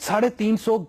350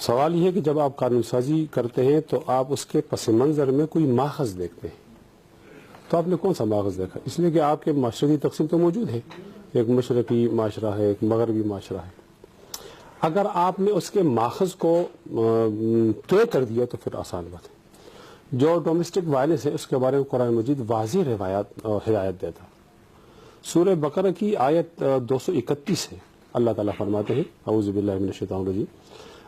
سوال یہ ہے کہ جب آپ قانون سازی کرتے ہیں تو آپ اس کے پس منظر میں کوئی ماخذ دیکھتے ہیں، تو آپ نے کون سا ماخذ دیکھا؟ اس لیے کہ آپ کے معاشرتی تقسیم تو موجود ہے، ایک مشرقی معاشرہ ہے، ایک مغربی معاشرہ ہے. اگر آپ نے اس کے ماخذ کو طے کر دیا تو پھر آسان بات ہے. جو ڈومیسٹک وائلنس ہے اس کے بارے میں قرآن مجید واضح ہدایت دیتا. سورہ بقرہ کی آیت 231 ہے، اللہ تعالیٰ فرماتے ہیں اعوذ باللہ من الشیطان الرجیم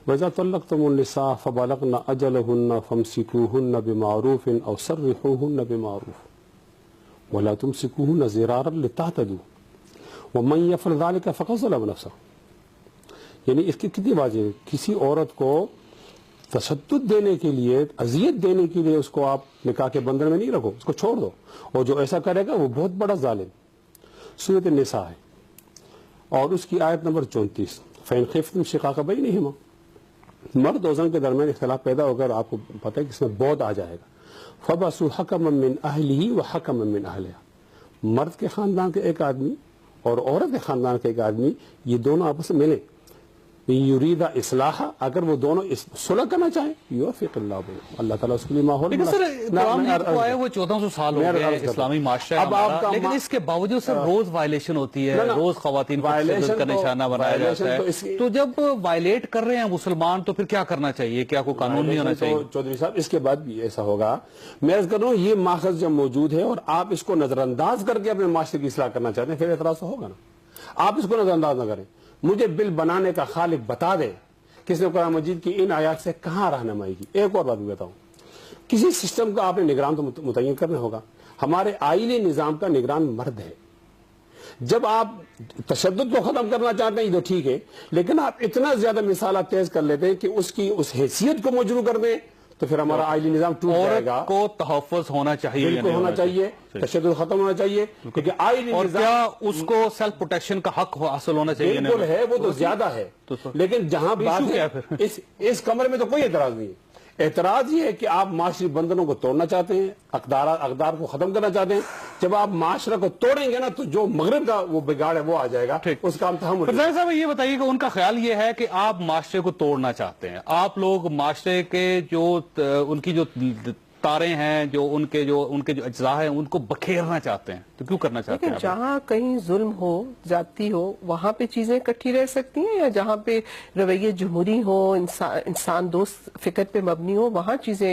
وَإِذَا طَلَّقْتُمُ النِّسَاءَ فَبَلَغْنَ أَجَلَهُنَّ فَامْسِكُوهُنَّ بِمَعْرُوفٍ أَوْ سَرِّحُوهُنَّ بِمَعْرُوفٍ وَلَا تُمْسِكُوهُنَّ ضِرَارًا لِتَعْتَدُوا وَمَن يَفْعَلْ ذَلِكَ فَقَدْ ظَلَمَ نَفْسَهُ. یعنی اس کی کتنی واضح ہے، کسی عورت کو تشدد دینے کے لیے، اذیت دینے کے لیے اس کو آپ نکاح کے بندھن میں نہیں رکھو، اس کو چھوڑ دو، اور جو ایسا کرے گا وہ بہت بڑا ظالم. سورۃ النساء ہے اور اس کی آیت نمبر 34 فَإِنْ خِفْتُمْ شِقَاقَ بَيْنِهِمَا. مرد اور زن کے درمیان اختلاف پیدا ہو کر آپ کو پتہ ہے کہ اس میں بعد آ جائے گا. فَبَعْثُوا حَكَمًا مِّنْ أَهْلِهِ وَحَكَمًا مِّنْ أَهْلِهَا. مرد کے خاندان کے ایک آدمی اور عورت کے خاندان کے ایک آدمی، یہ دونوں آپس میں ملیں، یرید اصلاح، اگر وہ دونوں صلح کرنا چاہیں، یوفق اللہ بینہم، اللہ تعالیٰ اس کے لیے ماحول لیکن سر وہ 1400 سال ہو گئے اسلامی معاشرہ ہمارا، لیکن اس کے باوجود سر روز وائلیشن ہوتی ہے، روز خواتین کو تشدد کا نشانہ بنایا جاتا ہے. تو جب وائلیٹ کر رہے ہیں مسلمان تو پھر کیا کرنا چاہیے؟ کیا کوئی قانون نہیں ہونا چاہیے؟ چودھری صاحب اس کے بعد بھی ایسا ہوگا. میں عرض کر رہا ہوں یہ ماخذ جب موجود ہے اور آپ اس کو نظر انداز کر کے اپنے معاشرے کی اصلاح کرنا چاہتے ہیں، پھر اعتراض تو ہوگا نا. آپ اس کو نظر انداز نہ کریں. مجھے بل بنانے کا خالق بتا دے کس نے قرآن مجید کی ان آیات سے کہاں رہنمائی کی. ایک اور بات بھی بتاؤں، کسی سسٹم کا آپ نے نگران تو متعین کرنا ہوگا. ہمارے آئینی نظام کا نگران مرد ہے. جب آپ تشدد کو ختم کرنا چاہتے ہیں یہ تو ٹھیک ہے، لیکن آپ اتنا زیادہ مثالات تیز کر لیتے ہیں کہ اس کی اس حیثیت کو مجروح کر دیں تو پھر ہمارا آئینی نظام ٹوٹ جائے گا. کو تحفظ ہونا چاہیے، بالکل ہونا چاہیے، تشدد ختم ہونا چاہیے، کیونکہ آئینی اور نظام کیا اس کو سیلف پروٹیکشن کا حق حاصل ہونا چاہیے. بالکل ہے، وہ تو زیادہ ہے، لیکن جہاں بات ہے اس کمرے میں تو کوئی اعتراض نہیں ہے. اعتراض یہ ہے کہ آپ معاشری بندھنوں کو توڑنا چاہتے ہیں، اقدار کو ختم کرنا چاہتے ہیں. جب آپ معاشرہ کو توڑیں گے نا تو جو مغرب کا وہ بگاڑ ہے وہ آ جائے گا، اس کا ہم صاحب یہ بتائیے کہ ان کا خیال یہ ہے کہ آپ معاشرے کو توڑنا چاہتے ہیں، آپ لوگ معاشرے کے جو ان کی جو تاریں ہیں، جو ان کے جو اجزاء ہیں ان کو بکھیرنا چاہتے ہیں، تو کیوں کرنا چاہتے ہیں؟ جہاں کہیں ظلم ہو، زیادتی ہو، وہاں پہ چیزیں اکٹھی رہ سکتی ہیں، یا جہاں پہ رویے جمہوری ہو، انسان دوست فکر پہ مبنی ہو، وہاں چیزیں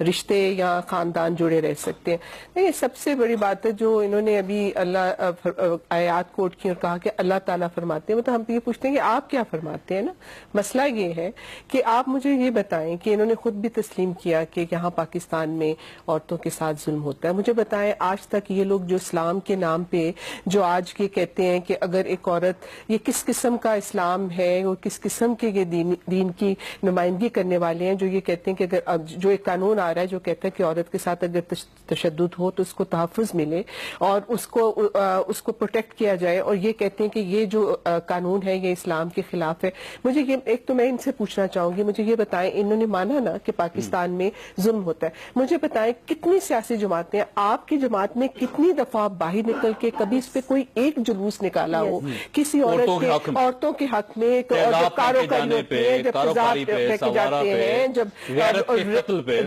رشتے یا خاندان جڑے رہ سکتے ہیں. یہ سب سے بڑی بات ہے جو انہوں نے ابھی اللہ آیات کوٹ کی اور کہا کہ اللہ تعالیٰ فرماتے ہیں. مطلب ہم یہ پوچھتے ہیں کہ آپ کیا فرماتے ہیں نا. مسئلہ یہ ہے کہ آپ مجھے یہ بتائیں کہ انہوں نے خود بھی تسلیم کیا کہ یہاں پاکستان میں عورتوں کے ساتھ ظلم ہوتا ہے. مجھے بتائیں آج تک یہ لوگ جو اسلام کے نام پہ جو آج کے کہتے ہیں کہ اگر ایک عورت، یہ کس قسم کا اسلام ہے اور کس قسم کے یہ دین کی نمائندگی کرنے والے ہیں جو یہ کہتے ہیں کہ اگر جو ایک قانون آ رہا ہے جو کہتا ہے کہ عورت کے ساتھ اگر تشدد ہو تو اس کو تحفظ ملے اور اس کو پروٹیکٹ کیا جائے، اور یہ کہتے ہیں کہ یہ جو قانون ہے یہ اسلام کے خلاف ہے. مجھے یہ ایک تو میں ان سے پوچھنا چاہوں گی، مجھے یہ بتائیں انہوں نے مانا نا کہ پاکستان میں ظلم ہوتا ہے، مجھے بتائیں کتنی سیاسی جماعتیں ہیں، آپ کی جماعت میں کتنی دفعہ باہر نکل کے کبھی اس پہ کوئی ایک جلوس نکالا ہو کسی عورتوں کے حق میں، کاروکاری ہوتی ہے، جب تضاد لے کے جاتے ہیں، جب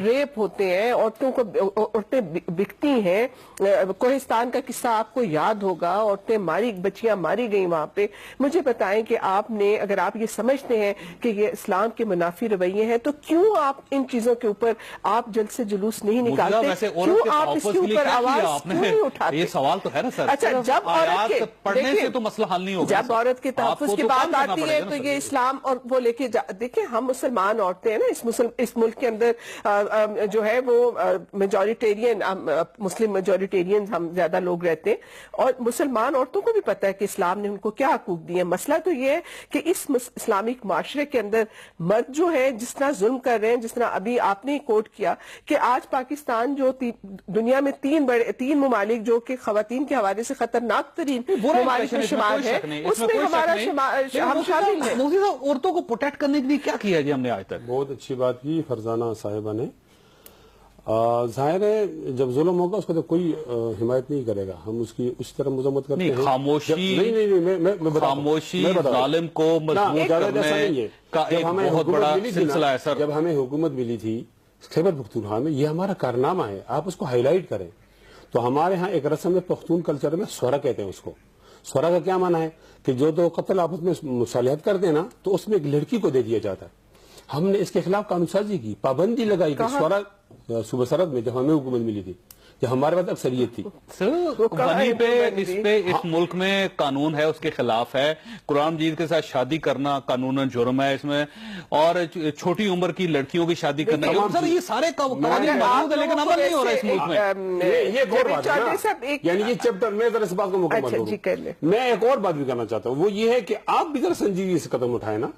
ریپ ہوتے ہیں، عورتیں بکتی ہیں. کوہستان کا قصہ آپ کو یاد ہوگا، بچیاں ماری گئیں وہاں پہ. مجھے بتائیں کہ آپ نے، اگر آپ یہ سمجھتے ہیں کہ یہ اسلام کے منافی رویے ہیں تو کیوں آپ ان چیزوں کے اوپر آپ جلد سے جلوس نہیں نکالتے؟ کیوں آپ اس کے اوپر آواز کیوں نہیں اٹھاتے؟ یہ سوال تو ہے نا سر. اچھا، جب عورت کے پڑھنے سے تو مسئلہ حل نہیں ہوگا. جب عورت کے تحفظ کی بات آتی ہے تو یہ اسلام اور وہ لے کے دیکھیں، ہم مسلمان عورتیں ہیں نا اس ملک کے اندر جو ہے وہ میجورٹیرین، مسلم میجورٹیرین ہم زیادہ لوگ رہتے ہیں، اور مسلمان عورتوں کو بھی پتہ ہے کہ اسلام نے ان کو کیا حقوق دیے ہیں. مسئلہ تو یہ ہے کہ اس اسلامک معاشرے کے اندر مرد جو ہے جس طرح ظلم کر رہے ہیں، جس طرح ابھی آپ نے کوٹ کیا کہ آج پاکستان جو دنیا میں تین ممالک جو کہ خواتین کے حوالے سے خطرناک ترین ممالک میں شمار ہے، اس میں ہمارا ہم شامل ہیں. عورتوں کو پروٹیکٹ کرنے کے لیے کیا کیا جی ہم نے آج تک؟ بہت اچھی بات کی فرزانہ صاحبہ نے. ظاہر ہے جب ظلم ہوگا اس کو تو کوئی حمایت نہیں کرے گا، ہم اس کی اس طرح مذمت کرتے ہیں. خاموشی ظالم کو مضبوط کرنے کا ایک بہت بڑا سلسلہ ہے سر. جب ہمیں حکومت ملی تھی خیبر پختونخوا میں، یہ ہمارا کارنامہ ہے، آپ اس کو ہائی لائٹ کریں. تو ہمارے ہاں ایک رسم ہے پختون کلچر میں، سورا کہتے ہیں اس کو. سورا کا کیا معنی ہے کہ جو دو قتل آپس میں مصالحت کرتے ہیں نا تو اس میں ایک لڑکی کو دے دیا جاتا ہے. ہم نے اس کے خلاف قانون سازی کی، پابندی لگائی کہ سورا صوبہ سرحد میں جب ہمیں حکومت ملی تھی کہ ہمارے پاس اکثریت تھی. وہیں پہ اس ملک میں قانون ہے، اس کے خلاف ہے. قرآن مجید کے ساتھ شادی کرنا قانون جرم ہے اس میں، اور چھوٹی عمر کی لڑکیوں کی شادی کرنا. سر یہ سارے قوانین موجود ہیں لیکن عمل نہیں ہو رہا اس ملک میں. یہ ایک اور بات ہے، یعنی یہ چیپٹر میں ذرا اس بات کو مکمل کروں. میں ایک اور بات بھی کہنا چاہتا ہوں، وہ یہ ہے کہ آپ بھی ذرا سنجیدگی سے قدم اٹھائے نا.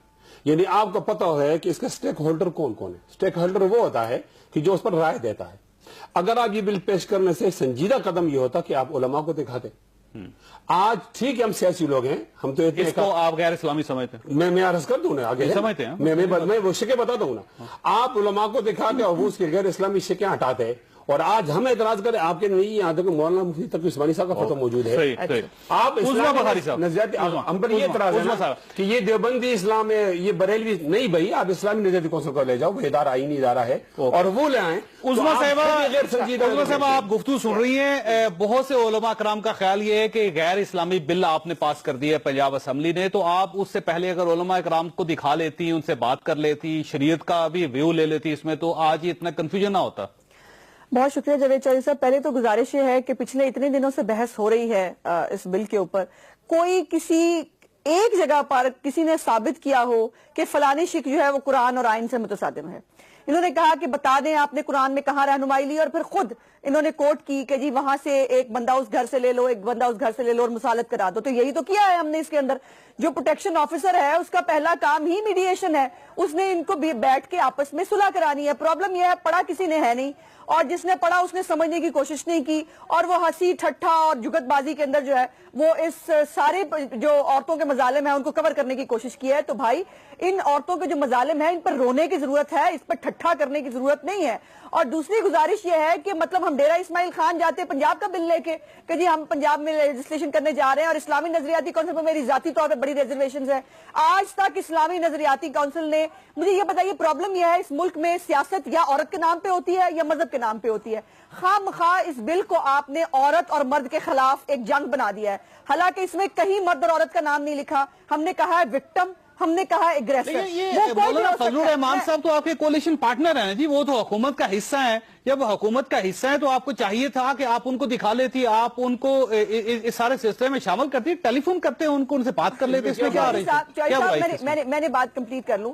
یعنی آپ کو پتہ ہے کہ اس کا سٹیک ہولڈر کون کون ہے. سٹیک ہولڈر وہ ہوتا ہے کہ جو اس پر رائے دیتا ہے. اگر آپ یہ بل پیش کرنے سے سنجیدہ قدم یہ ہوتا کہ آپ علماء کو دکھاتے. آج ٹھیک ہے ہم سیاسی لوگ ہیں، ہم تو اس کو آپ غیر اسلامی سمجھتے ہیں. میں عرض کر دوں نا آگے سمجھتے ہیں، میں وہ شکے بتا دوں نا. آپ علماء کو دکھاتے اور وہ اس کے غیر اسلامی شکیں ہٹاتے. اور آج ہم اعتراض کریں آپ کے نہیں یہاں تک مولانا مفتی تقی عثمانی صاحب کا فتویٰ موجود ہے. آپ نظریاتی ہم پر یہ اعتراض ہے کہ یہ دیوبندی اسلام ہے، یہ بریلوی نہیں. بھائی آپ اسلامی نظریاتی کونسل کو لے جاؤ، وہ ادارہ آئینی ادارہ ہے اور وہ لے آئیں. عظمیٰ صاحبہ آپ گفتگو سن رہی ہیں. بہت سے علماء کرام کا خیال یہ ہے کہ غیر اسلامی بل آپ نے پاس کر دیا ہے پنجاب اسمبلی نے، تو آپ اس سے پہلے اگر علماء کرام کو دکھا لیتی، ان سے بات کر لیتی، شریعت کا بھی ویو لے لیتی اس میں، تو آج یہ اتنا کنفیوژن نہ ہوتا. بہت شکریہ جاوید چودھری صاحب. پہلے تو گزارش یہ ہے کہ پچھلے اتنے دنوں سے بحث ہو رہی ہے اس بل کے اوپر، کوئی کسی ایک جگہ پر کسی نے ثابت کیا ہو کہ فلانی شک جو ہے وہ قرآن اور آئین سے متصادم ہے. انہوں نے کہا کہ بتا دیں آپ نے قرآن میں کہاں رہنمائی لی، اور پھر خود انہوں نے کوٹ کی کہ جی وہاں سے ایک بندہ اس گھر سے لے لو، ایک بندہ اس گھر سے لے لو اور مصالحت کرا دو. تو یہی تو کیا ہے ہم نے اس کے اندر. جو پروٹیکشن آفیسر ہے اس کا پہلا کام ہی میڈیشن ہے، اس نے ان کو بیٹھ کے آپس میں صلح کرانی ہے. پرابلم یہ ہے پڑھا کسی نے ہے نہیں، اور جس نے پڑھا اس نے سمجھنے کی کوشش نہیں کی، اور وہ ہنسی ٹھٹھا اور جگت بازی کے اندر جو ہے وہ اس سارے جو عورتوں کے مظالم ہیں ان کو کور کرنے کی کوشش کی ہے. تو بھائی ان عورتوں کے جو مظالم ہیں ان پر رونے کی ضرورت ہے، اس پر ٹھٹھا کرنے کی ضرورت نہیں ہے. اور دوسری گزارش یہ ہے کہ مطلب ہم ڈیرہ اسماعیل خان جاتے ہیں پنجاب کا بل لے کے کہ جی ہم پنجاب میں لیجسلیشن کرنے جا رہے ہیں، اور اسلامی نظریاتی کونسل پر میری ذاتی طور پہ بڑی ریزرویشنز ہیں. آج تک اسلامی نظریاتی کونسل نے مجھے یہ بتائیے پرابلم یہ ہے اس ملک میں سیاست یا عورت کے نام پہ ہوتی ہے یا مذہب کے نام پہ ہوتی ہے. خواہ مخواہ اس بل کو آپ نے عورت اور مرد کے خلاف ایک جنگ بنا دیا ہے، حالانکہ اس میں کہیں مرد اور عورت کا نام نہیں لکھا. ہم نے کہا ہے وکٹم، ہم نے کہا ایگریسر. مولانا فضل الرحمان صاحب تو آپ کے کولیشن پارٹنر ہیں جی، وہ تو حکومت کا حصہ ہیں. جب حکومت کا حصہ ہے تو آپ کو چاہیے تھا کہ آپ ان کو دکھا لیتی، آپ ان کو اس سارے سلسلے میں شامل کرتی، ٹیلی فون کرتے ان کو، ان سے بات کر لیتے. اس میں کیا میں نے بات کمپلیٹ کر لوں.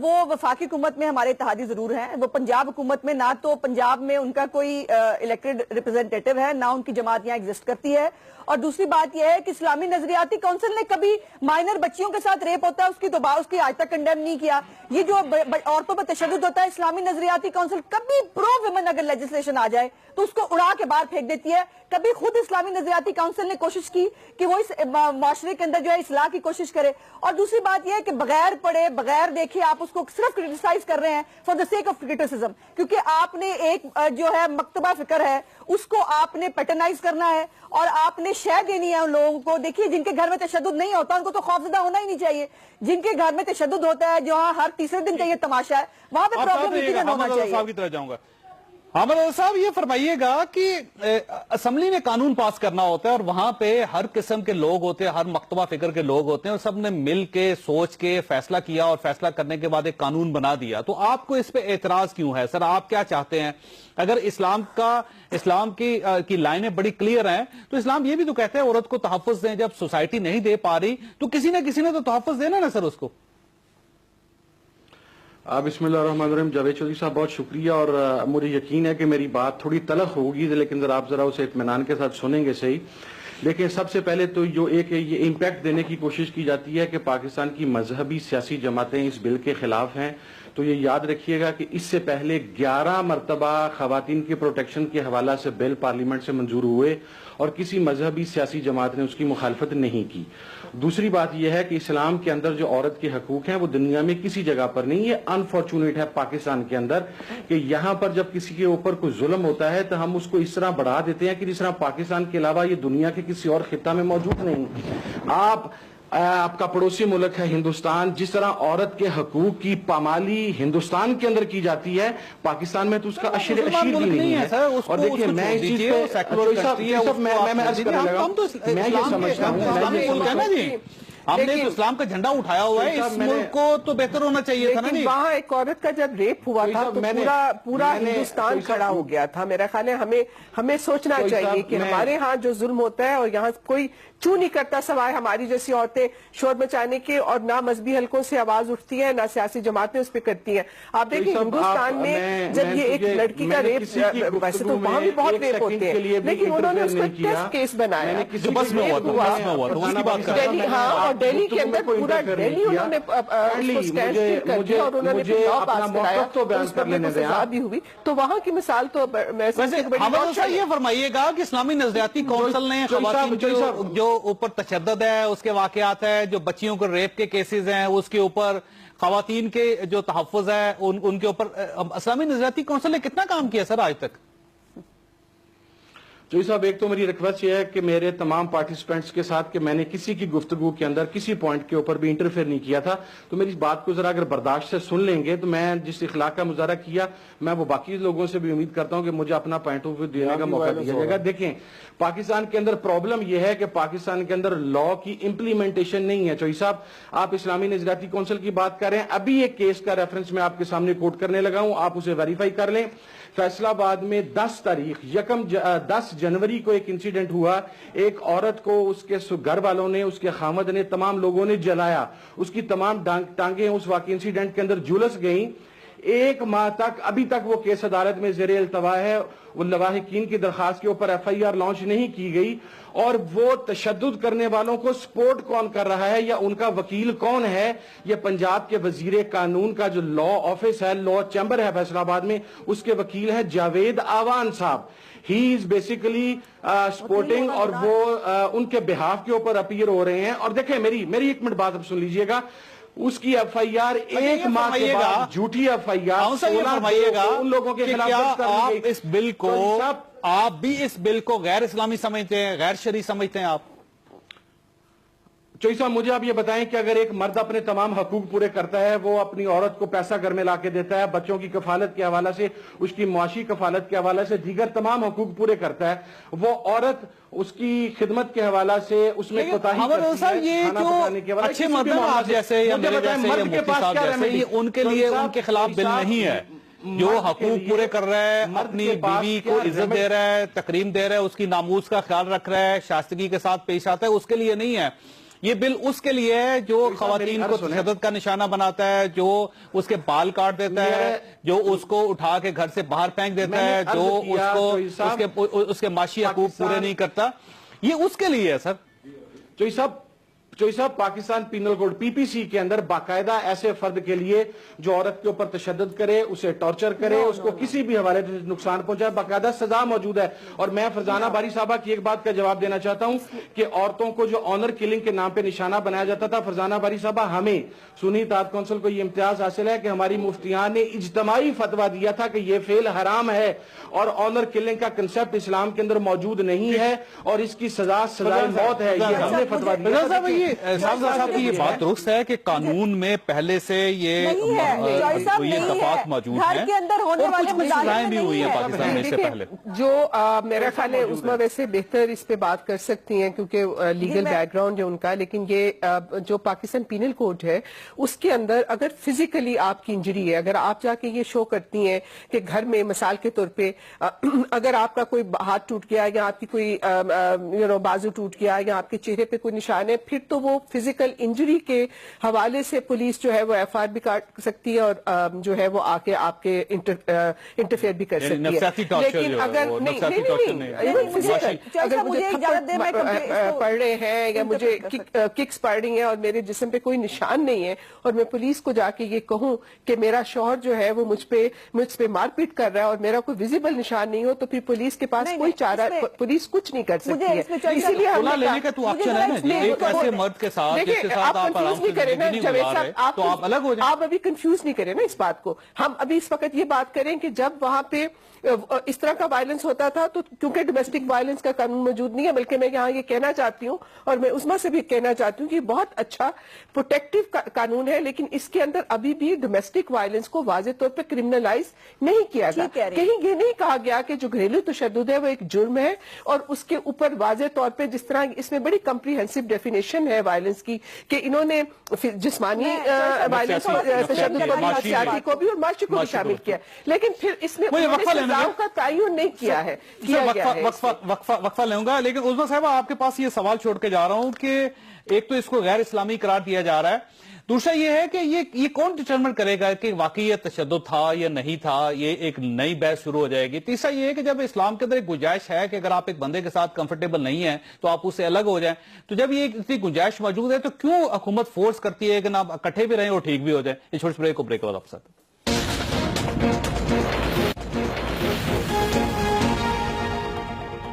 وہ وفاقی حکومت میں ہمارے اتحادی ضرور ہیں، وہ پنجاب حکومت میں نہ تو پنجاب میں ان کا کوئی الیکٹڈ ریپرزینٹیٹو ہے، نہ ان کی جماعت یہاں ایگزسٹ کرتی ہے. اور دوسری بات یہ ہے کہ اسلامی نظریاتی کونسل نے کبھی مائنر بچیوں کے ساتھ ریپ ہوتا ہے اس کی آج تک کنڈیم نہیں کیا. یہ جو عورتوں پر تشدد ہوتا ہے، اسلامی نظریاتی کونسل کبھی پرو ویمن اگر لیجسلیشن آ جائے تو اس کو اڑا کے باہر پھینک دیتی ہے. کبھی خود اسلامی نظریاتی کونسل نے کوشش کی کہ وہ اس معاشرے کے اندر جو ہے اصلاح کی کوشش کرے. اور دوسری بات یہ ہے کہ بغیر پڑھے بغیر دیکھے آپ اس کو صرف کرٹیسائز کر رہے ہیں for the sake of criticism, کیونکہ آپ نے ایک جو ہے مکتبہ فکر ہے اس کو آپ نے پیٹرنائز کرنا ہے اور آپ نے شے دینی ہے ان لوگوں کو. دیکھیے جن کے گھر میں تشدد نہیں ہوتا ان کو تو خوفزدہ ہونا ہی نہیں چاہیے. جن کے گھر میں تشدد ہوتا ہے، جہاں ہر تیسرے دن کا یہ تماشا ہے، وہاں پہ پرابلم ہونا چاہیے. حامد صاحب یہ فرمائیے گا کہ اسمبلی نے قانون پاس کرنا ہوتا ہے اور وہاں پہ ہر قسم کے لوگ ہوتے ہیں، ہر مکتبہ فکر کے لوگ ہوتے ہیں، اور سب نے مل کے سوچ کے فیصلہ کیا اور فیصلہ کرنے کے بعد ایک قانون بنا دیا. تو آپ کو اس پہ اعتراض کیوں ہے سر؟ آپ کیا چاہتے ہیں؟ اگر اسلام کی لائنیں بڑی کلیئر ہیں تو اسلام یہ بھی تو کہتے ہیں عورت کو تحفظ دیں. جب سوسائٹی نہیں دے پا رہی تو کسی نے تو تحفظ دینا نا سر اس کو. بسم اللہ الرحمن الرحیم. جاوید چودھری صاحب بہت شکریہ، اور مجھے یقین ہے کہ میری بات تھوڑی تلخ ہوگی لیکن آپ ذرا اسے اطمینان کے ساتھ سنیں گے صحیح. دیکھیں سب سے پہلے تو جو ایک یہ امپیکٹ دینے کی کوشش کی جاتی ہے کہ پاکستان کی مذہبی سیاسی جماعتیں اس بل کے خلاف ہیں، تو یہ یاد رکھیے گا کہ اس سے پہلے 11 مرتبہ خواتین کے پروٹیکشن کے حوالہ سے بل پارلیمنٹ سے منظور ہوئے اور کسی مذہبی سیاسی جماعت نے اس کی مخالفت نہیں کی۔ دوسری بات یہ ہے کہ اسلام کے اندر جو عورت کے حقوق ہیں وہ دنیا میں کسی جگہ پر نہیں، یہ انفارچونیٹ ہے پاکستان کے اندر کہ یہاں پر جب کسی کے اوپر کوئی ظلم ہوتا ہے تو ہم اس کو اس طرح بڑھا دیتے ہیں کہ جس طرح پاکستان کے علاوہ یہ دنیا کے کسی اور خطہ میں موجود نہیں۔ آپ کا پڑوسی ملک ہے ہندوستان، جس طرح عورت کے حقوق کی پامالی ہندوستان کے اندر کی جاتی ہے، پاکستان میں تو اس کا اشیر بھی نہیں ہے۔ اور دیکھیں میں اس چیز پہ میں عرض کرنے لگا میں یہ سمجھتا ہوں ہم نے تو اسلام کا جھنڈا اٹھایا ہوا ہے، اس ملک کو تو بہتر ہونا چاہیے تھا نا جی۔ وہاں ایک عورت کا جب ریپ ہوا تھا تو پورا ہندوستان کھڑا ہو گیا تھا۔ میرا خیال ہے ہمیں سوچنا چاہیے کہ ہمارے ہاں جو ظلم ہوتا ہے اور یہاں کوئی چوں نہیں کرتا سوائے ہماری جیسی عورتیں شور مچانے کے، اور نہ مذہبی حلقوں سے آواز اٹھتی ہے نہ سیاسی جماعتیں اس پہ کرتی ہیں۔ آپ دیکھیں ہندوستان میں جب یہ ایک لڑکی کا ریپ، ویسے تو وہاں بھی بہت ریپ ہوتے ہیں لیکن انہوں نے اس کو ٹیسٹ کیس بنایا، بس میں ہوا دہلی، ہاں، اور دہلی کے اندر پورا دہلی انہوں نے کر دیا اور انہوں نے لا پاس کرایا، اس پر بھی سزا بھی ہوئی۔ تو وہاں کی مثال تو یہ فرمائیے گا کہ اسلامی نظریاتی کونسل نے خواتین جو اوپر تشدد ہے اس کے واقعات ہے، جو بچیوں کو ریپ کے کیسز ہیں اس کے اوپر، خواتین کے جو تحفظ ہے ان کے اوپر اسلامی نظریاتی کونسل نے کتنا کام کیا سر آج تک؟ جوئی صاحب، ایک تو میری ریکویسٹ یہ ہے کہ میرے تمام پارٹیسپینٹس کے ساتھ کہ میں نے کسی کی گفتگو کے اندر کسی پوائنٹ کے اوپر بھی انٹرفیئر نہیں کیا تھا، تو میری اس بات کو ذرا اگر برداشت سے سن لیں گے تو میں جس اخلاق کا مظاہرہ کیا میں وہ باقی لوگوں سے بھی امید کرتا ہوں کہ مجھے اپنا پوائنٹ آف ویو دینے کا موقع دیا جائے گا۔ دیکھیں پاکستان کے اندر پرابلم یہ ہے کہ پاکستان کے اندر لا کی امپلیمنٹیشن نہیں ہے۔ چوئی صاحب، آپ اسلامی نظریاتی کونسل کی بات کر رہے ہیں، ابھی ایک کیس کا ریفرنس میں آپ کے سامنے کوٹ کرنے لگا ہوں، آپ اسے ویریفائی کر لیں۔ فیصلہ آباد میں 10 جنوری کو ایک انسیڈنٹ ہوا، ایک عورت کو اس کے گھر والوں نے، اس کے خامد نے، تمام لوگوں نے جلایا، اس کی تمام ٹانگیں اس واقعی انسیڈنٹ کے اندر جھلس گئیں۔ 1 ماہ تک ابھی تک وہ کیس عدالت میں زیر التوا ہے، وہ لواحقین کی درخواست کے اوپر FIR لانچ نہیں کی گئی، اور وہ تشدد کرنے والوں کو سپورٹ کون کر رہا ہے یا ان کا وکیل کون ہے؟ یہ پنجاب کے وزیر قانون کا جو لا آفس ہے، لا چیمبر ہے فیصلہ آباد میں، اس کے وکیل ہیں جاوید آوان صاحب۔ ہی از بیسیکلی سپورٹنگ، اور وہ ان کے بہاف کے اوپر اپیئر ہو رہے ہیں۔ اور دیکھیں میری 1 منٹ بات اب سن لیجئے گا، اس کی FIR 1 ماہ کے بعد جھوٹی FIR 16 ان لوگوں کے خلاف آپ اس بل کو، آپ بھی اس بل کو غیر اسلامی سمجھتے ہیں، غیر شرعی سمجھتے ہیں آپ؟ چوئی صاحب، مجھے آپ یہ بتائیں کہ اگر ایک مرد اپنے تمام حقوق پورے کرتا ہے، وہ اپنی عورت کو پیسہ گھر میں لا کے دیتا ہے، بچوں کی کفالت کے حوالہ سے، اس کی معاشی کفالت کے حوالہ سے، دیگر تمام حقوق پورے کرتا ہے، وہ عورت اس کی خدمت کے حوالہ سے اس میں کوتاہی کرتی ہے، کھانا پکانے کے حوالے سے، اچھے مرد آپ جیسے یا میرے جیسے یا مفتی صاحب جیسے، یہ ان کے لیے ان کے خلاف بل نہیں ہے۔ جو حقوق پورے کر رہا ہے، اپنی بیوی کو عزت دے رہا ہے، تکریم دے رہا ہے، اس کی ناموس کا خیال رکھ رہا ہے، شائستگی کے ساتھ پیش آتا ہے، اس کے لیے نہیں ہے یہ بل۔ اس کے لیے ہے جو خواتین کو تشدد کا نشانہ بناتا ہے، جو اس کے بال کاٹ دیتا ہے، جو اس کو اٹھا کے گھر سے باہر پھینک دیتا ہے، جو اس کے معاشی حقوق پورے نہیں کرتا، یہ اس کے لیے ہے سر۔ چوئی صاحب، پاکستان پینل کوڈ PPC کے اندر باقاعدہ ایسے فرد کے لیے جو عورت کے اوپر تشدد کرے، اسے ٹارچر کرے، اس کو کسی بھی حوالے سے نقصان پہنچائے، باقاعدہ سزا موجود ہے۔ اور میں فرزانہ باری صاحبہ کی ایک بات کا جواب دینا چاہتا ہوں کہ عورتوں کو جو آنر کلنگ کے نام پہ نشانہ بنایا جاتا تھا، فرزانہ باری صاحبہ، ہمیں سنی اطاعت کونسل کو یہ امتیاز حاصل ہے کہ ہماری مفتیان نے اجتماعی فتویٰ دیا تھا کہ یہ فعل حرام ہے اور آنر کلنگ کا کنسپٹ اسلام کے اندر موجود نہیں ہے اور اس کی سزائے موت ہے، یہ ہم نے فتویٰ دیا تھا۔ صاحب کی یہ بات درست ہے کہ قانون میں پہلے سے یہ اتفاق موجود ہے اور کچھ سزائیں بھی ہوئی ہیں پاکستان میں اس سے پہلے۔ جو میرا خیال ہے عظمیٰ ویسے بہتر اس پہ بات کر سکتی ہیں کیونکہ لیگل بیک گراؤنڈ ہے ان کا، لیکن یہ جو پاکستان پینل کوڈ ہے اس کے اندر اگر فزیکلی آپ کی انجری ہے، اگر آپ جا کے یہ شو کرتی ہیں کہ گھر میں مثال کے طور پہ اگر آپ کا کوئی ہاتھ ٹوٹ گیا یا آپ کی کوئی بازو ٹوٹ گیا یا آپ کے چہرے پہ کوئی نشان ہے، پھر تو تو وہ فزیکل انجری کے حوالے سے پولیس جو ہے وہ FIR بھی کاٹ سکتی ہے اور جو ہے وہ آ کے آپ کے انٹرفیئر بھی کر سکتی ہے. لیکن اگر اگر مجھے پڑھ رہے ہیں یا مجھے ککس پڑ رہی ہیں اور میرے جسم پہ کوئی نشان نہیں ہے اور میں پولیس کو جا کے یہ کہوں کہ میرا شوہر جو ہے وہ مجھ پہ مار پیٹ کر رہا ہے اور میرا کوئی ویزیبل نشان نہیں ہو تو پھر پولیس کے پاس کوئی چارہ, پولیس کچھ نہیں کر سکتی ہے. اسی لیے ہم نے کا تو آپشن ہے نا ایک ایسے مرد کے ساتھ جس کے ساتھ آپ آرام سے زندگی گزار رہے تو آپ الگ ہو جائیں. آپ ابھی کنفیوز نہیں کریں نا اس بات کو. ہم ابھی اس وقت یہ بات کریں کہ جب وہاں پہ اس طرح کا وائلنس ہوتا تھا تو کیونکہ ڈومیسٹک وائلنس کا قانون موجود نہیں ہے, بلکہ میں یہاں یہ کہنا چاہتی ہوں اور میں عظمیٰ سے بھی کہنا چاہتی ہوں کہ بہت اچھا پروٹیکٹیو قانون ہے, لیکن اس کے اندر ابھی بھی ڈومیسٹک وائلنس کو واضح طور پہ کرمنلائز نہیں کیا گیا. کہیں یہ نہیں کہا گیا کہ جو گھریلو تشدد ہے وہ ایک جرم ہے اور اس کے اوپر واضح طور پہ جس طرح اس میں بڑی کمپریہنسو ڈیفینیشن ہے وائلنس کی کہ انہوں نے جسمانی وائلنس تشدد کو بھی, سیاسی کو بھی اور معاشی کو بھی شامل کیا, لیکن پھر اس میں سزاؤں کا تعین نہیں کیا ہے. وقفہ لوں گا, لیکن عظمیٰ صاحبہ آپ کے پاس یہ سوال چھوڑ کے جا رہا ہوں کہ ایک تو اس کو غیر اسلامی قرار دیا جا رہا ہے, دوسرا یہ ہے کہ یہ کون ڈٹرمن کرے گا کہ واقعی یہ تشدد تھا یا نہیں تھا, یہ ایک نئی بحث شروع ہو جائے گی. تیسرا یہ ہے کہ جب اسلام کے اندر ایک گنجائش ہے کہ اگر آپ ایک بندے کے ساتھ کمفرٹیبل نہیں ہیں تو آپ اس سے الگ ہو جائیں, تو جب یہ اتنی گنجائش موجود ہے تو کیوں حکومت فورس کرتی ہے کہ نہ اکٹھے بھی رہیں اور ٹھیک بھی ہو جائیں. یہ چھوٹے بریک کو بریک والا افسر.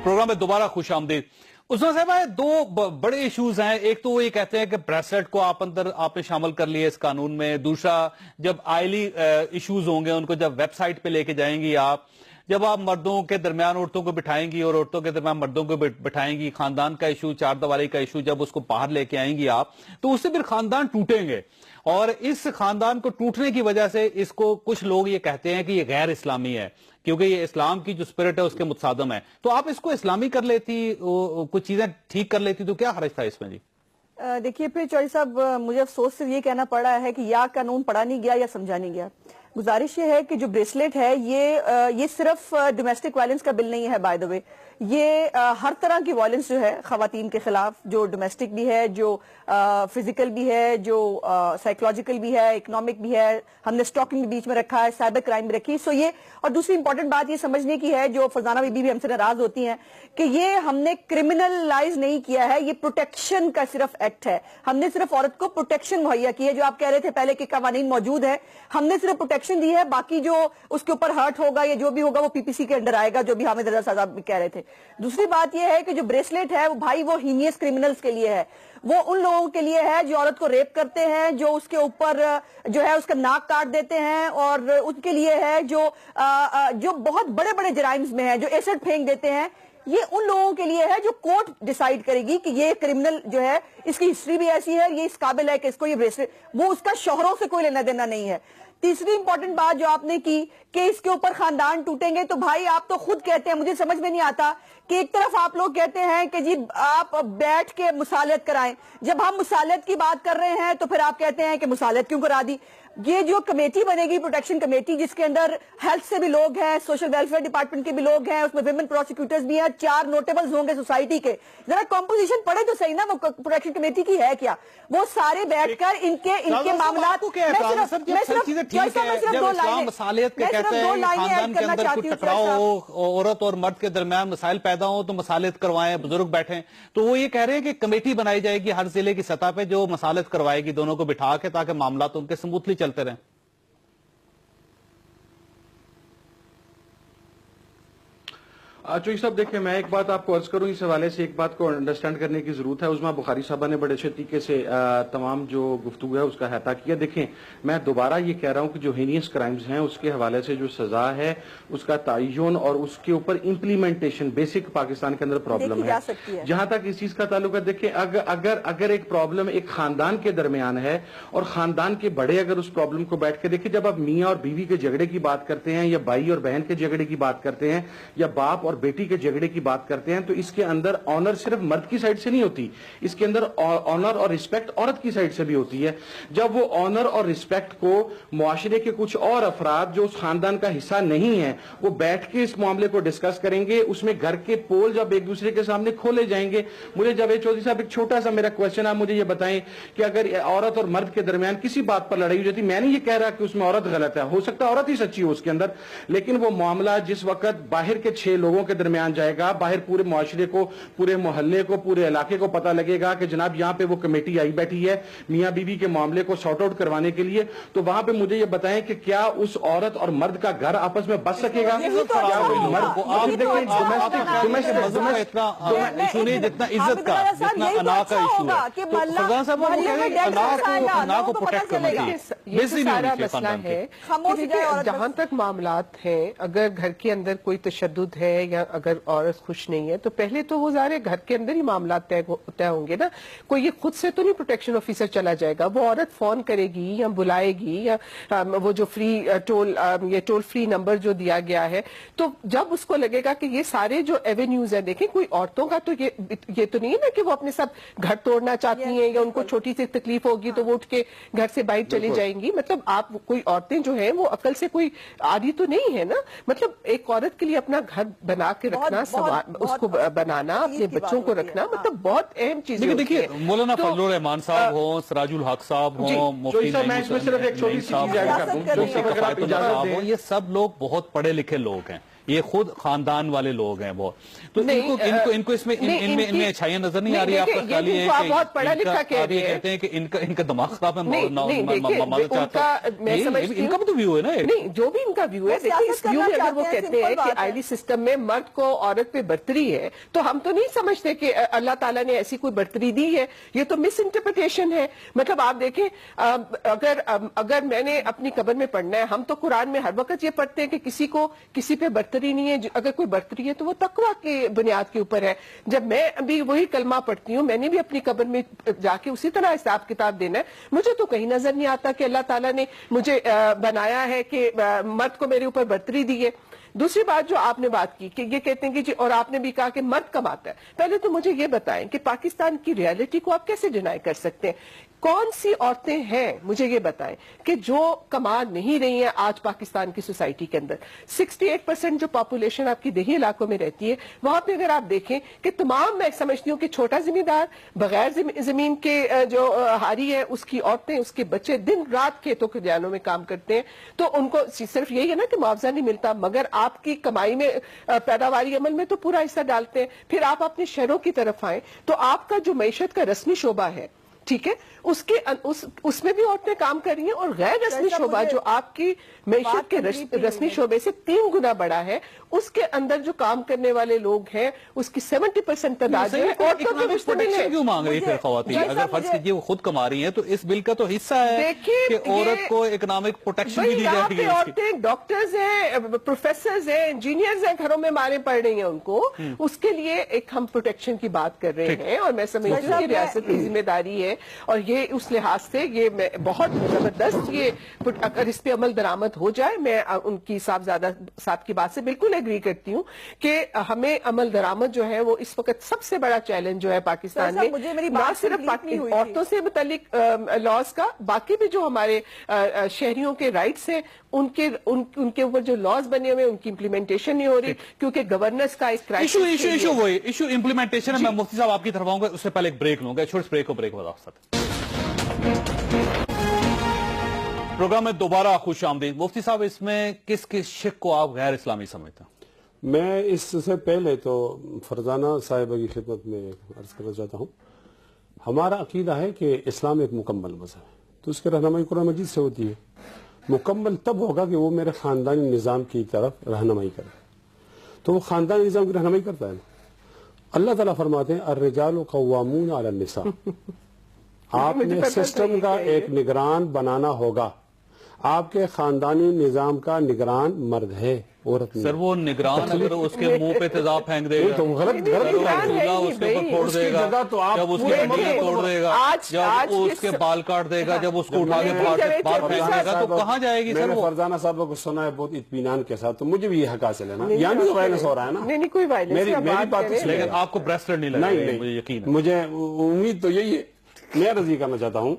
پروگرام میں دوبارہ خوش آمدید. عظمیٰ صاحبہ دو بڑے ایشوز ہیں, ایک تو وہ یہ کہتے ہیں کہ بریسلیٹ کو آپ نے شامل کر لیے اس قانون میں, دوسرا جب آئلی ایشوز ہوں گے ان کو جب ویب سائٹ پہ لے کے جائیں گی آپ, جب آپ مردوں کے درمیان عورتوں کو بٹھائیں گی اور عورتوں کے درمیان مردوں کو بٹھائیں گی, خاندان کا ایشو, چار دیواری کا ایشو جب اس کو باہر لے کے آئیں گی آپ, تو اس سے پھر خاندان ٹوٹیں گے اور اس خاندان کو ٹوٹنے کی وجہ سے اس کو کچھ لوگ یہ کہتے ہیں کہ یہ غیر اسلامی ہے کیونکہ یہ اسلام کی جو اسپرٹ ہے اس کے متصادم ہے. تو آپ اس کو اسلامی کر لیتی, کچھ چیزیں ٹھیک کر لیتی تو کیا حرج تھا اس میں؟ جی دیکھیے پھر چوہدری صاحب, مجھے افسوس سے یہ کہنا پڑ رہا ہے کہ یا قانون پڑھا نہیں گیا یا سمجھا نہیں گیا. گزارش یہ ہے کہ جو بریسلیٹ ہے یہ صرف ڈومیسٹک وائلنس کا بل نہیں ہے, بائی دا وے یہ ہر طرح کی وائلنس جو ہے خواتین کے خلاف, جو ڈومیسٹک بھی ہے, جو فزیکل بھی ہے, جو سائیکولوجیکل بھی ہے, اکنامک بھی ہے, ہم نے اسٹاکنگ بیچ میں رکھا ہے, سائبر کرائم بھی رکھی. سو یہ اور دوسری امپورٹنٹ بات یہ سمجھنے کی ہے جو فرزانہ بی بی بھی ہم سے ناراض ہوتی ہیں کہ یہ ہم نے کرمنلائز نہیں کیا ہے, یہ پروٹیکشن کا صرف ایکٹ ہے. ہم نے صرف عورت کو پروٹیکشن مہیا کی ہے, جو آپ کہہ رہے تھے پہلے کے قوانین موجود ہے, ہم نے صرف پروٹیکشن دی ہے, باقی جو اس کے اوپر ہرٹ ہوگا یا جو بھی ہوگا وہ PPC کے انڈر آئے گا, جو بھی حامد رضا صاحب بھی کہہ رہے تھے. دوسری بات یہ ہے کہ جو بریسلیٹ ہے بھائی وہ ہینیس کرمنلز کے لیے ہے, وہ ان لوگوں کے لیے ہے جو عورت کو ریپ کرتے ہیں, جو اس کے اوپر جو ہے اس کا ناک کاٹ دیتے ہیں, اور ان کے لیے ہے جو بہت بڑے بڑے جرائمز میں ہے, جو ایسڈ پھینک دیتے ہیں. یہ ان لوگوں کے لیے ہے جو کورٹ ڈیسائیڈ کرے گی کہ یہ کرمنل جو ہے اس کی ہسٹری بھی ایسی ہے, یہ اس قابل ہے کہ اس کو یہ بریسلیٹ, وہ اس کا شوہروں سے کوئی لینا دینا نہیں ہے. تیسری امپورٹنٹ بات جو آپ نے کی کہ اس کے اوپر خاندان ٹوٹیں گے, تو بھائی آپ تو خود کہتے ہیں, مجھے سمجھ میں نہیں آتا کہ ایک طرف آپ لوگ کہتے ہیں کہ جی آپ بیٹھ کے مصالحت کرائیں, جب ہم مصالحت کی بات کر رہے ہیں تو پھر آپ کہتے ہیں کہ مصالحت کیوں کرا دی. یہ جو کمیٹی بنے گی پروٹیکشن کمیٹی, جس کے اندر ہیلتھ سے بھی لوگ ہیں, سوشل ویلفیئر ڈپارٹمنٹ کے بھی لوگ ہیں, اس میں ویمن پروسیکیوٹرز بھی ہیں, 4 نوٹیبلز ہوں گے سوسائٹی کے. ذرا کمپوزیشن پڑھے تو صحیح نا, وہ پروٹیکشن کمیٹی کی ہے کیا, وہ سارے بیٹھ کر ان کے معاملات, میں صرف 2 لائنیں کرنا چاہتی ہوں. ٹکراؤ عورت اور مرد کے درمیان مسائل پیدا ہوں تو مصالحت کروائیں, بزرگ بیٹھیں, تو وہ یہ کہہ رہے ہیں کہ کمیٹی بنائی جائے گی ہر ضلع کی سطح پہ جو مصالحت کروائے گی دونوں کو بٹھا کے, تاکہ معاملات ان کے سموتھلی چلتے رہیں. چوہدری صاحب دیکھیں, میں ایک بات آپ کو عرض کروں, اس حوالے سے ایک بات کو انڈرسٹینڈ کرنے کی ضرورت ہے. عظمیٰ بخاری صاحبہ نے بڑے اچھے طریقے سے تمام جو گفتگو ہے اس کا احاطہ کیا. دیکھیں میں دوبارہ یہ کہہ رہا ہوں کہ جو ہینیس کرائمز ہیں اس کے حوالے سے جو سزا ہے اس کا تعین اور اس کے اوپر امپلیمنٹیشن بیسک پاکستان کے اندر پرابلم ہے. جہاں تک اس چیز کا تعلق ہے, دیکھیں اگر ایک پرابلم ایک خاندان کے درمیان ہے اور خاندان کے بڑے اگر اس پرابلم کو بیٹھ کے دیکھیں, جب آپ میاں اور بیوی کے جھگڑے کی بات کرتے ہیں یا بھائی اور بہن کے جھگڑے کی بات کرتے ہیں یا باپ اور بیٹی کے جھگڑے کی بات کرتے ہیں تو اس کے اندر آنر صرف مرد کی سائڈ سے نہیں ہوتی, اس کے اندر آنر اور رسپیکٹ عورت کی سائڈ سے بھی ہوتی ہے. جب وہ آنر اور رسپیکٹ کو معاشرے کے کچھ اور افراد جو اس خاندان کا حصہ نہیں ہے وہ بیٹھ کے اس معاملے کو ڈسکس کریں گے, اس میں گھر کے پول جب ایک دوسرے کے سامنے کھولے جائیں گے. مجھے جاوید چودھری صاحب ایک چھوٹا سا میرا کوشچن, آپ مجھے یہ بتائیں کہ اگر عورت اور مرد کے درمیان کسی بات پر لڑائی ہو جاتی, میں نہیں یہ کہہ رہا کہ اس میں عورت غلط ہے, ہو سکتا ہے عورت ہی سچی ہو اس کے اندر, لیکن وہ معاملہ جس وقت باہر کے 6 لوگوں کے درمیان جائے گا, باہر پورے معاشرے کو, پورے محلے کو, پورے علاقے کو پتہ لگے گا کہ جناب یہاں پہ وہ کمیٹی آئی بیٹھی ہے میاں بیوی کے معاملے کو سارٹ آؤٹ کروانے کے لیے, تو وہاں پہ مجھے یہ بتائیں کہ کیا اس عورت اور مرد کا گھر آپس میں بس سکے گا؟ جتنا عزت کا, جتنا انا کا ایشو ہے, تو فرزانہ صاحب وہ انا کو پروٹیکٹ کرنا چاہیے. جہاں تک معاملات ہیں, اگر گھر کے اندر کوئی تشدد ہے یا اگر عورت خوش نہیں ہے تو پہلے تو وہ ظاہر ہے گھر کے اندر ہی معاملات طے ہوں گے نا. کوئی یہ خود سے تو نہیں پروٹیکشن آفیسر چلا جائے گا, وہ عورت فون کرے گی یا بلائے گی, یا وہ جو ٹول فری نمبر جو دیا گیا ہے, تو جب اس کو لگے گا کہ یہ سارے جو ایونیوز ہیں, دیکھیں کوئی عورتوں کا تو یہ تو نہیں ہے نا کہ وہ اپنے سب گھر توڑنا چاہتی ہیں یا ان کو چھوٹی سی تکلیف ہوگی تو وہ اٹھ کے گھر سے باہر چلی جائیں گی. مطلب آپ کوئی عورتیں جو ہیں وہ عقل سے کوئی عادی تو نہیں ہے نا. مطلب ایک عورت کے لیے اپنا گھر بنا کے رکھنا, اس کو بنانا, اپنے بچوں کو رکھنا, مطلب بہت اہم چیز ہے. دیکھیے مولانا فضل الرحمان صاحب ہوں, سراج الحق صاحب ہوں, مفتی صاحب, یہ سب لوگ بہت پڑھے لکھے لوگ ہیں, یہ خود خاندان والے لوگ ہیں بہت, تو ان کو اس میں ان میں اچھائیاں نظر نہیں آ رہی. آپ کا خیال یہ ہے کہ کہتے ہیں کہ ان کا دماغ خراب ہے, ان کا بھی تو ویو ہے نا, نہیں جو بھی ان کا ویو ہے. اس ویو میں اگر وہ کہتے ہیں کہ آئلی سسٹم میں مرد کو عورت پہ برتری ہے, تو ہم تو نہیں سمجھتے کہ اللہ تعالیٰ نے ایسی کوئی برتری دی ہے, یہ تو مس انٹرپریٹیشن ہے. مطلب آپ دیکھیں, اگر میں نے اپنی قبر میں پڑھنا ہے, ہم تو قرآن میں ہر وقت یہ پڑھتے ہیں کہ کسی پہ برتری نہیں ہے, اگر کوئی برتری ہے تو وہ تقویٰ کی بنیاد کے اوپر ہے. جب میں ابھی وہی کلمہ پڑھتی ہوں, میں نے بھی اپنی قبر میں جا کے اسی طرح حساب کتاب دینا ہے. مجھے تو کہیں نظر نہیں آتا کہ اللہ تعالیٰ نے مجھے بنایا ہے کہ مرد کو میرے اوپر برتری دی ہے. دوسری بات جو آپ نے بات کی کہ یہ کہتے ہیں کہ جی, اور آپ نے بھی کہا کہ مرد کماتا ہے. پہلے تو مجھے یہ بتائیں کہ پاکستان کی ریالٹی کو آپ کیسے ڈینائی کر سکتے ہیں؟ کون سی عورتیں ہیں مجھے یہ بتائیں کہ جو کما نہیں رہی ہیں آج پاکستان کی سوسائٹی کے اندر. 68% جو پاپولیشن آپ کی دیہی علاقوں میں رہتی ہے, وہاں پہ اگر آپ دیکھیں کہ تمام, میں سمجھتی ہوں کہ چھوٹا زمین دار, بغیر زمین کے جو ہاری ہے, اس کی عورتیں, اس کے بچے دن رات کھیتوں کھلیانوں میں کام کرتے ہیں, تو ان کو صرف یہی ہے نا کہ معاوضہ نہیں ملتا, مگر آپ کی کمائی میں, پیداواری عمل میں تو پورا حصہ ڈالتے ہیں. پھر آپ اپنے شہروں کی طرف آئیں تو آپ کا جو معیشت کا رسمی شعبہ ہے, ٹھیک ہے, اس میں بھی عورتیں کام کر رہی ہیں, اور غیر رسمی شعبہ جو آپ کی معیشت کے رسمی شعبے سے 3 گنا بڑا ہے, اس کے اندر جو کام کرنے والے لوگ ہیں اس کی 70% تعداد ہے. کیوں مانگ رہی پھر خواتین؟ اگر فرض کیجیے وہ خود کما رہی ہیں تو اس بل کا تو حصہ ہے کہ عورت کو اکنامک پروٹیکشن بھی دی جائے گی. عورتیں ڈاکٹرز ہیں, پروفیسرز ہیں, انجینئرز ہیں, گھروں میں مارے پڑ رہی ہیں, ان کو اس کے لیے ایک ہم پروٹیکشن کی بات کر رہے ہیں, اور میں سمجھتی ہوں کہ ریاست کی ذمہ داری ہے, اور یہ اس لحاظ سے یہ بہت زبردست, یہ اگر اس پہ عمل درآمد ہو جائے, میں ان کی صاحب کی بات سے بالکل ایگری کرتی ہوں کہ ہمیں عمل درآمد جو ہے وہ اس وقت سب سے بڑا چیلنج جو ہے پاکستان میں, نہ صرف عورتوں سے متعلق لاز کا, باقی بھی جو ہمارے شہریوں کے رائٹس ہیں ان کے اوپر جو لاز بنے ہوئے ان کی امپلیمنٹیشن نہیں ہو رہی, کیونکہ گورننس کا ایک ایشو امپلیمنٹیشن ہے. میں مفتی صاحب آپ کی طرف آؤں گا, اس سے پہلے ایک بریک لوں گا, چھوٹے بریک بتا سکتے. پروگرام میں دوبارہ خوش آمدید. مفتی صاحب, اس میں کس شق کو آپ غیر اسلامی سمجھتے ہیں؟ میں اس سے پہلے تو فرزانہ صاحبہ کی خدمت میں عرض کرنا چاہتا ہوں, ہمارا عقیدہ ہے کہ اسلام ایک مکمل مذہب ہے, تو اس کی رہنمائی قرآن مجید سے ہوتی ہے. مکمل تب ہوگا کہ وہ میرے خاندانی نظام کی طرف رہنمائی کرے, تو وہ خاندانی نظام کی رہنمائی کرتا ہے. اللہ تعالیٰ فرماتے ہیں الرجال قوامون علی النساء. آپ نے سسٹم کا ایک نگران بنانا ہوگا, آپ کے خاندانی نظام کا نگران مرد ہے. عورت سر وہ نگران اگر اس کے منہ پہ تیزاب پھینک دے گا تو غلط چولہا اس کے اوپر پھوڑ دے گا، جگہ تو آپ جب اس کے ہڈیاں توڑ دے گا، جب اس کے بال کاٹ دے گا، جب اس کو اٹھا کے باہر پھینک دے گا، تو کہاں جائے گی میں سر نے وہ؟ فرزانہ صاحب کو سنا ہے بہت اطمینان کے ساتھ، تو مجھے بھی یہ حق حاصل ہے نا، یہاں بھی تو وائلنس ہو رہا ہے نا، نہیں کوئی وائلنس میری بات تو لیکن آپ کو بریسٹر نہیں لگے گا، مجھے یقین ہے۔ مجھے امید تو یہی ہے، میں رضی کرنا چاہتا ہوں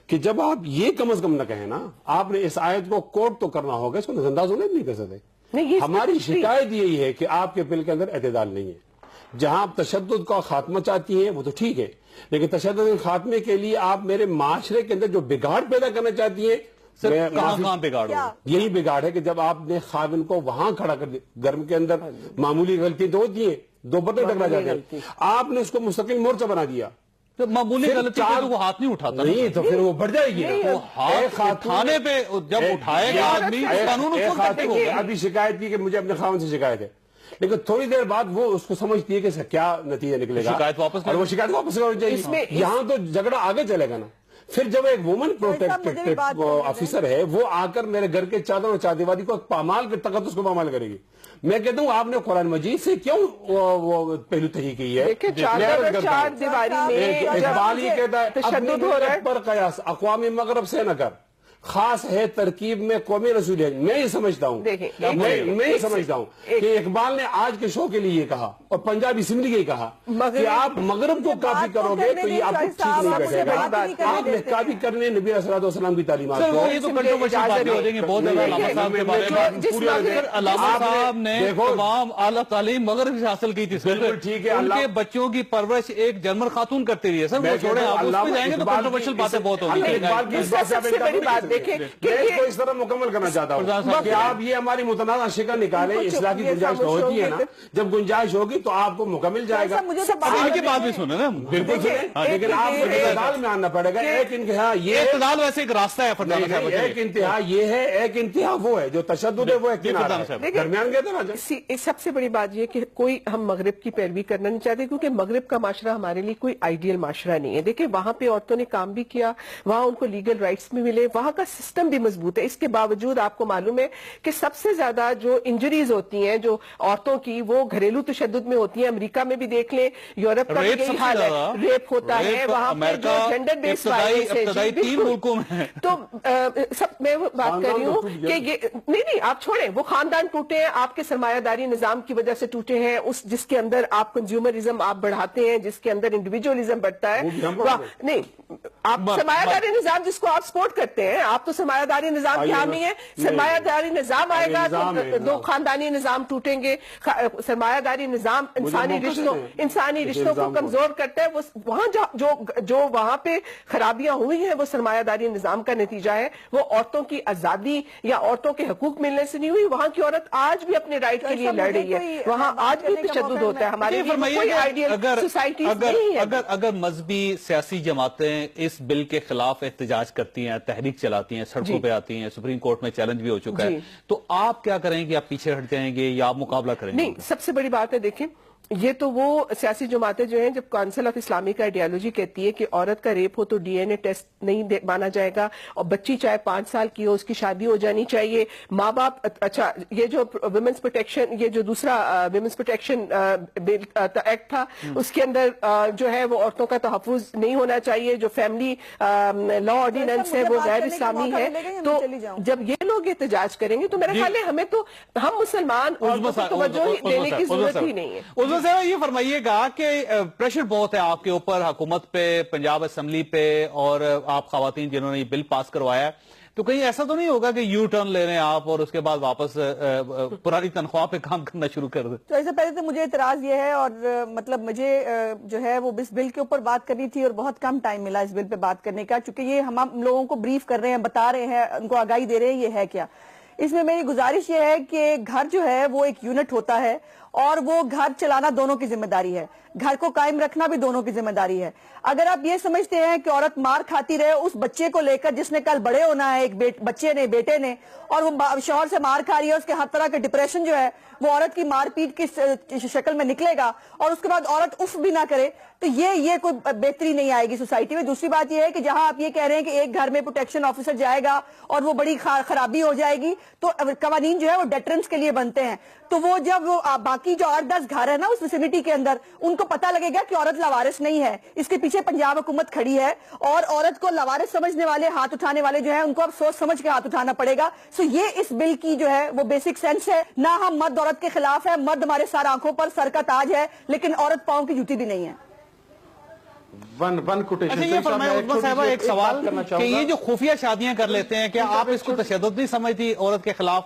کہ جب آپ یہ کم از کم نہ کہیں نا، آپ نے اس آیت کو کوٹ تو کرنا ہوگا، اس کو نظر انداز ہونے نہیں کر سکتے۔ ہماری شکایت یہی ہے کہ آپ کے بل کے اندر اعتدال نہیں ہے۔ جہاں آپ تشدد کا خاتمہ چاہتی ہیں وہ تو ٹھیک ہے، لیکن تشدد کے خاتمے کے لیے آپ میرے معاشرے کے اندر جو بگاڑ پیدا کرنا چاہتی ہیں، کہاں بگاڑ ہوگا؟ یہی بگاڑ ہے کہ جب آپ نے خاوند کو وہاں کھڑا کر دیا، گھر کے اندر معمولی غلطی تو ہوتی ہیں، دو برتن ٹکرا جاتے ہیں، آپ نے اس کو مستقل مورچہ بنا دیا، تو معمولی غلطی پہ تو وہ ہاتھ نہیں اٹھاتا، نہیں تو پھر وہ بڑھ جائے گی نا۔ وہ ہاتھ اٹھانے پہ جب اٹھائے گا آدمی تو قانون اس کو کرتے ہوگا۔ ابھی شکایت کی کہ مجھے اپنے خاوند سے شکایت ہے، لیکن تھوڑی دیر بعد وہ اس کو سمجھتی ہے کہ اس کا کیا نتیجہ نکلے گا، شکایت واپس اور وہ شکایت واپس کرنی چاہیے۔ یہاں تو جھگڑا آگے چلے گا نا۔ پھر جب ایک وومن پروٹیکٹ آفیسر ہے، وہ آ کر میرے گھر کے چادر اور چاردیواری کو پامال کے تحت اس کو پامال کرے گی، میں کہتا ہوں آپ نے قرآن مجید سے کیوں وہ پہلو تحقیق کی ہے؟ اقبال یہ کہتا ہے اپنی ملت پر قیاس اقوام مغرب سے نہ کر، خاص ہے ترکیب میں قومی رسول ہے۔ میں یہ سمجھتا ہوں کہ اقبال نے آج کے شو کے لیے یہ کہا، اور پنجاب اسمبلی یہ کہا کہ آپ مغرب کو کاپی کرو گے تو یہ آپ کو ٹھیک نہیں بیٹھے گا، آپ نے کاپی کرنے نبی صلی اللہ علیہ وسلم کی تعلیمات کو۔ یہ تو کنٹروورشل باتیں ہو جائیں گی بہت زیادہ علامہ صاحب کے بارے میں۔ علامہ صاحب نے تمام اعلیٰ تعلیم مغرب سے حاصل کی تھی، بالکل ٹھیک ہے، ان کے بچوں کی پرورش ایک جرمن خاتون کرتی رہی ہے۔ سر وہ چھوڑیں، آپ اس پہ جائیں گے تو کنٹروورشل باتیں بہت ہوں گی۔ میں اس طرح مکمل کرنا چاہتا ہوں کہ آپ یہ ہماری متنازع شکل نکالیں، اصلاح کی گنجائش ہوتی ہے نا، جب گنجائش ہوگی تو آپ کو مکمل جائے گا۔ ان کی بات بھی سنیں نا، بالکل سنیں، لیکن آپ کو اعتدال میں آنا پڑے گا۔ ایک انتہا یہ اعتدال ویسے ایک راستہ ہے فرزانہ صاحب، ایک انتہا یہ ہے، ایک انتہا وہ ہے جو تشدد ہے، وہ ایک کنارہ ہے، درمیان کے درمیان۔ سب سے بڑی بات یہ کہ کوئی ہم مغرب کی پیروی کرنا نہیں چاہتے، کیونکہ مغرب کا معاشرہ ہمارے لیے کوئی آئیڈیل معاشرہ نہیں ہے۔ دیکھیں وہاں پہ عورتوں نے کام بھی کیا، وہاں ان کو لیگل رائٹس بھی ملے، وہاں کا سسٹم بھی مضبوط ہے۔ اس کے باوجود آپ کو معلوم ہے کہ سب سے زیادہ جو انجریز ہوتی ہیں جو عورتوں کی، وہ گھریلو تشدد میں ہوتی ہیں۔ امریکہ میں بھی دیکھ لیں، یورپ کا بھی یہی حال ہے، ریپ ہوتا ہے وہاں پہ، جو جینڈر بیس وائلنس ہے۔ ابتدائی 3 ملکوں میں تو سب میں بات کر رہی ہوں کہ یہ نہیں آپ چھوڑیں، وہ خاندان ٹوٹے ہیں، آپ کے سرمایہ داری نظام کی وجہ سے ٹوٹے ہیں، اس جس کے اندر آپ کنزیومرزم آپ بڑھاتے ہیں، جس کے اندر انڈیویجولزم بڑھتا ہے۔ نہیں، آپ سرمایہ داری نظام جس کو آپ سپورٹ کرتے ہیں، آپ تو سرمایہ داری نظام کی حامی ہے۔ سرمایہ داری نظام آئے گا تو دو خاندانی نظام ٹوٹیں گے۔ سرمایہ داری نظام انسانی رشتوں کو کمزور کرتا ہے۔ وہاں جو وہاں پہ خرابیاں ہوئی ہیں وہ سرمایہ داری نظام کا نتیجہ ہے، وہ عورتوں کی آزادی یا عورتوں کے حقوق ملنے سے نہیں ہوئی۔ وہاں کی عورت آج بھی اپنے رائٹ کے لیے لڑ رہی ہے، وہاں آج بھی تشدد ہوتا ہے۔ ہمارے کوئی آئیڈیل سوسائٹیز نہیں ہے۔ اگر مذہبی سیاسی جماعتیں اس بل کے خلاف احتجاج کرتی ہیں، تحریک چلاتی ہیں، سڑکوں پہ آتی ہیں، سپریم کورٹ میں چیلنج بھی ہو چکا ہے، تو آپ کیا کریں گے؟ آپ پیچھے ہٹ جائیں گے یا آپ مقابلہ کریں گے؟ نہیں، سب سے بڑی بات ہے دیکھیں، یہ تو وہ سیاسی جماعتیں جو ہیں، جب کونسل آف اسلامک آئیڈیالوجی کہتی ہے کہ عورت کا ریپ ہو تو ڈی این اے ٹیسٹ نہیں مانا جائے گا، اور بچی چاہے 5 سال کی ہو اس کی شادی ہو جانی چاہیے، ماں باپ، اچھا یہ جو ویمنس پروٹیکشن، یہ جو دوسرا ویمنس پروٹیکشن ایکٹ تھا، اس کے اندر جو ہے وہ عورتوں کا تحفظ نہیں ہونا چاہیے، جو فیملی لا آرڈیننس ہے وہ غیر اسلامی ہے۔ تو جب یہ لوگ احتجاج کریں گے تو میرا خیال ہے ہمیں تو، ہم مسلمان عورتوں کو توجہ دینے کی ضرورت ہی نہیں ہے۔ یہ فرمائیے گا کہ پریشر بہت ہے آپ کے اوپر، حکومت پہ، پنجاب اسمبلی پہ، اور آپ خواتین جنہوں نے یہ بل پاس کروایا ہے، تو کہیں ایسا تو نہیں ہوگا کہ یو ٹرن لے رہے ہیں آپ اور اس کے بعد واپس پرانی تنخواہ پہ کام کرنا شروع کر دیں؟ تو ایسے پہلے تو مجھے اعتراض یہ ہے، اور مطلب مجھے جو ہے وہ اس بل کے اوپر بات کرنی تھی، اور بہت کم ٹائم ملا اس بل پہ بات کرنے کا، چونکہ یہ ہم لوگوں کو بریف کر رہے ہیں، بتا رہے ہیں، ان کو آگاہی دے رہے ہیں یہ ہے کیا۔ اس میں میری گزارش یہ ہے کہ گھر جو ہے وہ ایک یونٹ ہوتا ہے، اور وہ گھر چلانا دونوں کی ذمہ داری ہے، گھر کو قائم رکھنا بھی دونوں کی ذمہ داری ہے۔ اگر آپ یہ سمجھتے ہیں کہ عورت مار کھاتی رہے اس بچے کو لے کر جس نے کل بڑے ہونا ہے، ایک بچے نے، بیٹے نے، اور وہ شوہر سے مار کھا رہی ہے، اس کے ہر طرح کے ڈپریشن جو ہے وہ عورت کی مار پیٹ کی شکل میں نکلے گا، اور اس کے بعد عورت اف بھی نہ کرے، تو یہ کوئی بہتری نہیں آئے گی سوسائٹی میں۔ دوسری بات یہ ہے کہ جہاں آپ یہ کہہ رہے ہیں کہ ایک گھر میں پروٹیکشن آفیسر جائے گا اور وہ بڑی خرابی ہو جائے گی، تو قوانین جو ہے وہ ڈیٹرنس کے لیے بنتے ہیں، تو وہ جب وہ باقی جو 8-10 گھر ہے نا اس ویسینٹی کے اندر، ان کو پتہ لگے گا کہ عورت لاوارث نہیں ہے، اس کے پیچھے پنجاب حکومت کھڑی ہے، اور عورت کو لاوارث سمجھنے والے، ہاتھ اٹھانے والے جو ہیں ان کو اب سوچ سمجھ کے ہاتھ اٹھانا پڑے گا۔ سو یہ اس بل کی جو ہے وہ بیسک سینس ہے، نہ ہم مرد عورت کے خلاف ہے، مرد ہمارے سر آنکھوں پر سر کا تاج ہے، لیکن عورت پاؤں کی جوتی بھی نہیں ہے۔ اچھا یہ فرمائیں عظمیٰ صاحبہ ایک سوال کہ یہ جو خفیہ شادیاں کر لیتے ہیں، کیا آپ اس کو تشدد نہیں سمجھتی عورت کے خلاف؟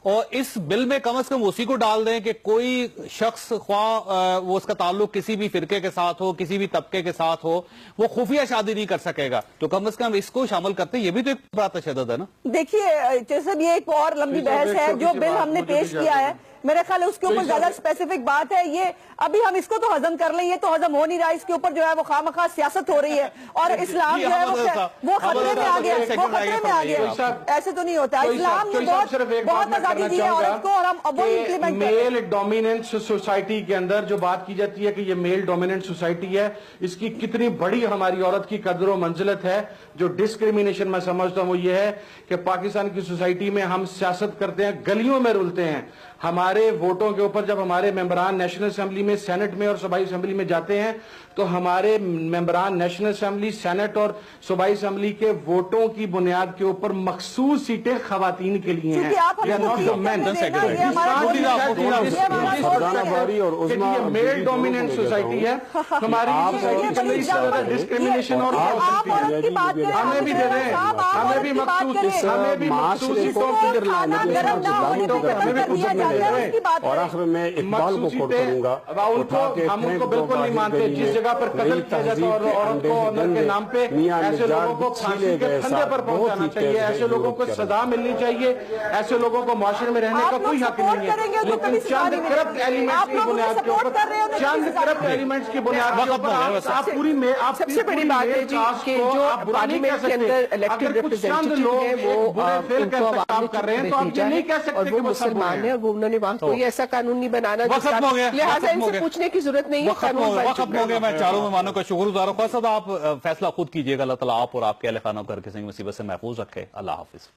اور اس بل میں کم از کم اسی کو ڈال دیں کہ کوئی شخص خواہ وہ اس کا تعلق کسی بھی فرقے کے ساتھ ہو، کسی بھی طبقے کے ساتھ ہو، وہ خفیہ شادی نہیں کر سکے گا، تو کم از کم اس کو شامل کرتے ہیں، یہ بھی تو ایک بڑا تشدد ہے نا؟ دیکھیے جیسے یہ ایک اور لمبی بحث ہے جو بل ہم نے پیش کیا ہے، میرے خیال ہے اس کے اوپر زیادہ اسپیسیفک بات ہے، یہ ابھی ہم اس کو تو ہضم کر لیں، یہ تو ہضم ہو نہیں رہا، اس کے اوپر جو ہے وہ خواہ مخواہ سیاست ہو رہی ہے، اور اسلام جو ہے وہ خطرے میں آ گیا، وہ خطرے میں آ گیا، ایسے تو نہیں ہوتا، اسلام نے بہت آزادی دی ہے عورت کو، اور ہم اب وہی امپلیمنٹ کریں۔ میل ڈومیننس سوسائٹی کے اندر جو بات کی جاتی ہے کہ یہ میل ڈومیننٹ سوسائٹی ہے، اس کی کتنی بڑی ہماری عورت کی قدر و منزلت ہے، جو ڈسکریمنیشن میں سمجھتا ہوں وہ یہ ہے کہ پاکستان کی سوسائٹی میں ہم سیاست کرتے ہیں، گلیوں میں رولتے ہیں، ہمارے ووٹوں کے اوپر جب ہمارے ممبران نیشنل اسمبلی میں، سینٹ میں اور صوبائی اسمبلی میں جاتے ہیں تو ہمارے ممبران نیشنل اسمبلی، سینٹ اور صوبائی اسمبلی کے ووٹوں کی بنیاد کے اوپر مخصوص سیٹیں خواتین کے لیے ہیں۔ یہ میل ڈومیننٹ سوسائٹی ہے، ہماری ڈسکریمنیشن اور ہمیں بھی دے رہے ہیں، ہمیں بھی مخصوص سیٹوں اور آخر میں اقبال کو کوٹ کروں گا، ہم ان کو بالکل نہیں مانتے، جس جگہ پر قتل کیا جاتا ہے عورت کو آنر کے نام پہ، ایسے لوگوں کو پھانسی کے پھندے پر پہنچانا چاہیے، ایسے لوگوں کو سزا ملنی چاہیے، ایسے لوگوں کو معاشرے میں رہنے کا کوئی حق نہیں ہے، لیکن چند کرپٹ ایلیمنٹس کی بنیاد کے اوپر، چند کرپٹ ایلیمنٹس کی بنیاد کے اوپر آپ پوری میں آپ سب سے بڑی بات ہے جی کہ جو پارلیمنٹ کے اندر الیکٹڈ ریپرزینٹیٹیو ہیں وہ ان کو عوام کر رہے ہیں تو آپ یہ نہیں کہہ سکتے اور وہ مسلمان ہیں، اور وہ انہوں نے وہاں کوئی ایسا قانون نہیں بنانا لہٰذا ان سے پوچھنے کی ضرورت نہیں ہے، قانون بن چکا ہے۔ ختم ہو گیا، میں چاروں مہمانوں کا شکر گزار ہوں، خواہ صاحب آپ فیصلہ خود کیجئے گا، اللہ تعالیٰ آپ اور آپ کے اہل خانہ کو ہر قسم کی مصیبت سے محفوظ رکھے، اللہ حافظ۔